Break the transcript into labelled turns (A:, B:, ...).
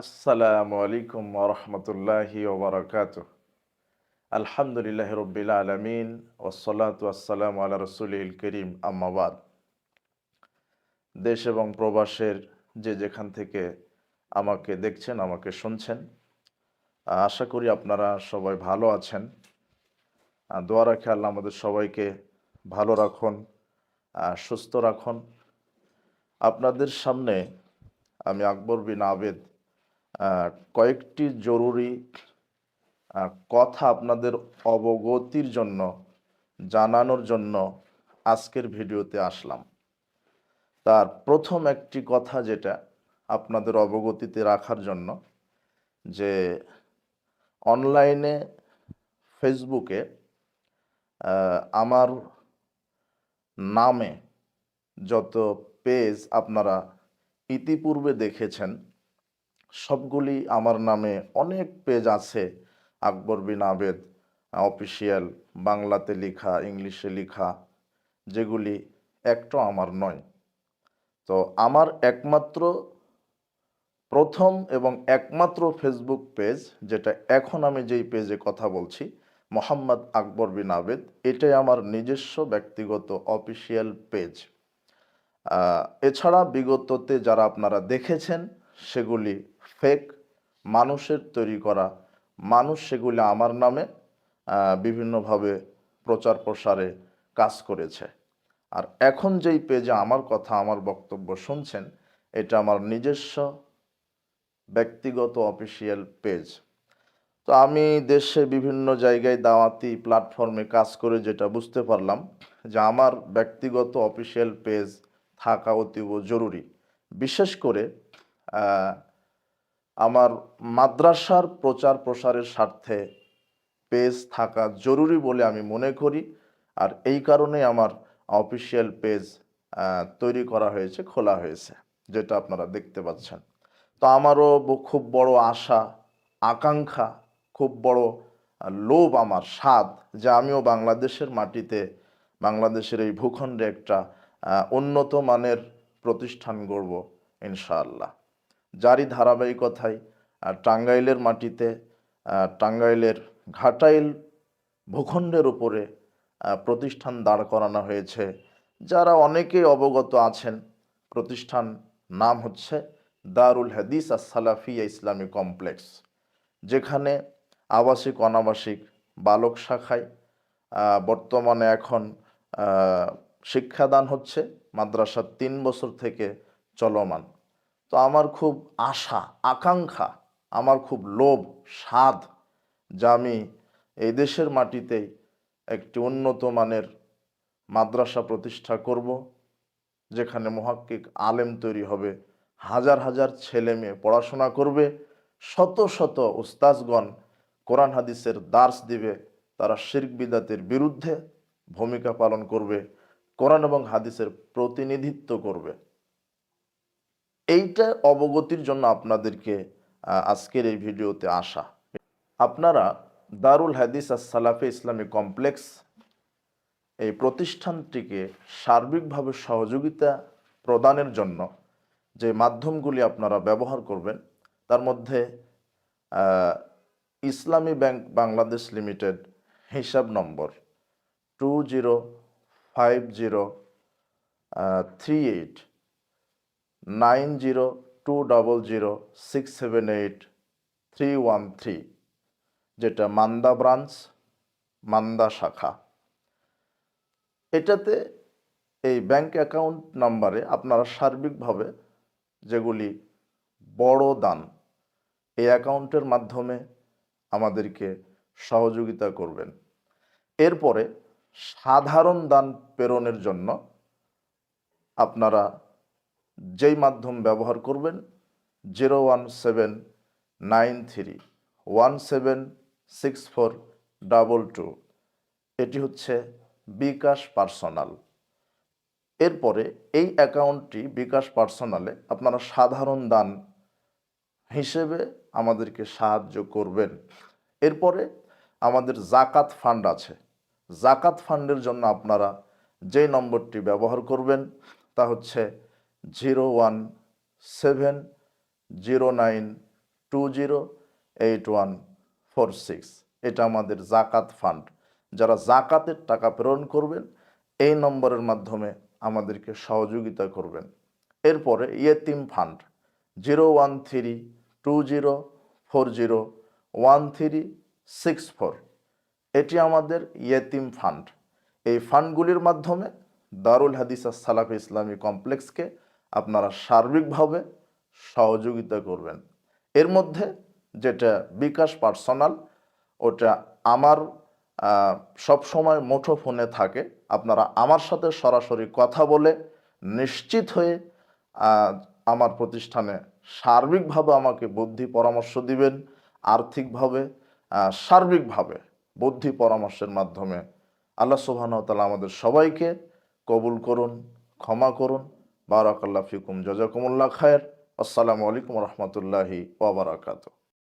A: আসসালামু আলাইকুম ওয়া রাহমাতুল্লাহি ওয়া বারাকাতুহু। আলহামদুলিল্লাহি রাব্বিল আলামিন ওয়াসসালাতু ওয়াসসালামু আলা রাসূলিল কারীম আম্মা বাদ। দেশ এবং প্রবাসের যে যেখান থেকে আমাকে দেখছেন, আমাকে শুনছেন, আশা করি আপনারা সবাই ভালো আছেন। দোয়া রাখি আল্লাহ আমাদের সবাইকে ভালো রাখুন, সুস্থ রাখুন। আপনাদের সামনে আমি আকবর বিন আবেদ আ কয়েকটি জরুরি কথা আপনাদের অবগতির জন্য জানানোর জন্য আজকের ভিডিওতে আসলাম। তার প্রথম একটি কথা যেটা আপনাদের অবগতিতে রাখার জন্য, যে অনলাইনে ফেসবুকে আমার নামে যত পেজ আপনারা ইতিপূর্বে দেখেছেন, সবগুলি আমার নামে অনেক পেজ আছে। আকবর বিন আবেদ অফিসিয়াল, বাংলাতে লেখা, ইংলিশে লেখা, যেগুলি একটাও আমার নয়। তো আমার একমাত্র প্রথম এবং একমাত্র ফেসবুক পেজ, যেটা এখন আমি যেই পেজে কথা বলছি, মোহাম্মদ আকবর বিন আবেদ, এটাই আমার নিজস্ব ব্যক্তিগত অফিসিয়াল পেজ। এছাড়া বিগততে যারা আপনারা দেখেছেন সেগুলি ফেক, মানুষের তৈরি করা। মানুষ সেগুলি আমার নামে বিভিন্নভাবে প্রচার প্রসারে কাজ করেছে। আর এখন যেই পেজে আমার কথা, আমার বক্তব্য শুনছেন, এটা আমার নিজস্ব ব্যক্তিগত অফিসিয়াল পেজ। তো আমি দেশে বিভিন্ন জায়গায় দাওয়াতি প্ল্যাটফর্মে কাজ করে যেটা বুঝতে পারলাম, যে আমার ব্যক্তিগত অফিসিয়াল পেজ থাকা অতীব জরুরি। বিশেষ করে আমার মাদ্রাসার প্রচার প্রসারের স্বার্থে পেজ থাকা জরুরি বলে আমি মনে করি। আর এই কারণে আমার অফিসিয়াল পেজ তৈরি করা হয়েছে, খোলা হয়েছে, যেটা আপনারা দেখতে পাচ্ছেন। তো আমারও খুব বড় আশা, আকাঙ্ক্ষা, খুব বড় লোভ, আমার স্বাদ, যে আমিও বাংলাদেশের মাটিতে, বাংলাদেশের এই ভূখণ্ডে একটা উন্নত মানের প্রতিষ্ঠান গড়ব ইনশাআল্লাহ। যারই ধারাবাহিকতায় টাঙ্গাইলের মাটিতে, টাঙ্গাইলের ঘাটাইল ভূখণ্ডের উপরে প্রতিষ্ঠান দাঁড় করানো হয়েছে। যারা অনেকেই অবগত আছেন, প্রতিষ্ঠান নাম হচ্ছে দারুল হাদিস আস-সালাফিয়া ইসলামী কমপ্লেক্স, যেখানে আবাসিক অনাবাসিক বালক শাখায় বর্তমানে এখন শিক্ষাদান হচ্ছে। মাদ্রাসা 3 বছর থেকে চলমান। তো আমার খুব আশা, আকাঙ্ক্ষা, আমার খুব লোভ, স্বাদ, যা আমি এই দেশের মাটিতেই একটি উন্নত মানের মাদ্রাসা প্রতিষ্ঠা করব, যেখানে মুহাক্কিক আলেম তৈরি হবে, হাজার হাজার ছেলে মেয়ে পড়াশোনা করবে, শত শত উস্তাজগণ কোরআন হাদিসের দার্স দিবে, তারা শিরক বিদাতের বিরুদ্ধে ভূমিকা পালন করবে, কোরআন এবং হাদিসের প্রতিনিধিত্ব করবে। এইটা অবগতির জন্য আপনাদেরকে আজকের এই ভিডিওতে আসা। আপনারা দারুল হাদিস আস-সালাফি ইসলামী কমপ্লেক্স, এই প্রতিষ্ঠানটিকে সার্বিকভাবে সহযোগিতা প্রদানের জন্য যে মাধ্যমগুলি আপনারা ব্যবহার করবেন, তার মধ্যে ইসলামী ব্যাংক বাংলাদেশ লিমিটেড হিসাব নম্বর 20503890278313, যেটা মান্দা ব্রাঞ্চ, মান্দা শাখা। এটাতে এই ব্যাংক অ্যাকাউন্ট নাম্বারে আপনারা সার্বিকভাবে যেগুলি বড় দান, এই অ্যাকাউন্টের মাধ্যমে আমাদেরকে সহযোগিতা করবেন। এরপরে সাধারণ দান প্রেরণের জন্য আপনারা যেই মাধ্যম ব্যবহার করবেন, 01793176422, এটি হচ্ছে বিকাশ পার্সোনাল। এরপরে এই অ্যাকাউন্টটি বিকাশ পার্সোনালে আপনারা সাধারণ দান হিসেবে আমাদেরকে সাহায্য করবেন। এরপরে আমাদের জাকাত ফান্ড আছে। জাকাত ফান্ডের জন্য আপনারা যে নম্বরটি ব্যবহার করবেন, তা হচ্ছে 208146। এটা আমাদের জাকাত ফান্ড। যারা জাকাতের টাকা প্রেরণ করবেন এই নম্বরের মাধ্যমে আমাদেরকে সহযোগিতা করবেন। এরপরে ইয়েতিম ফান্ড 01320401364, এটি আমাদের ইয়েতিম ফান্ড। এই ফান্ডগুলির মাধ্যমে দারুল হাদিস সালাফি ইসলামী কমপ্লেক্সকে আপনারা সার্বিকভাবে সহযোগিতা করবেন। এর মধ্যে যেটা বিকাশ পার্সোনাল, ওটা আমার সব সময় মুঠো ফোনে থাকে। আপনারা আমার সাথে সরাসরি কথা বলে নিশ্চিত হয়ে আমার প্রতিষ্ঠানে সার্বিকভাবে আমাকে বুদ্ধি পরামর্শ দিবেন। আর্থিকভাবে সার্বিকভাবে বুদ্ধি পরামর্শের মাধ্যমে আল্লাহ সুবহানাহু ওয়া তাআলা আমাদের সবাইকে কবুল করুন, ক্ষমা করুন। বারাকাল্লাহু ফিকুম, জাযাকুমুল্লাহ খায়ের। আসসালামু আলাইকুম ওয়া রাহমাতুল্লাহি ওয়া বারাকাতুহু।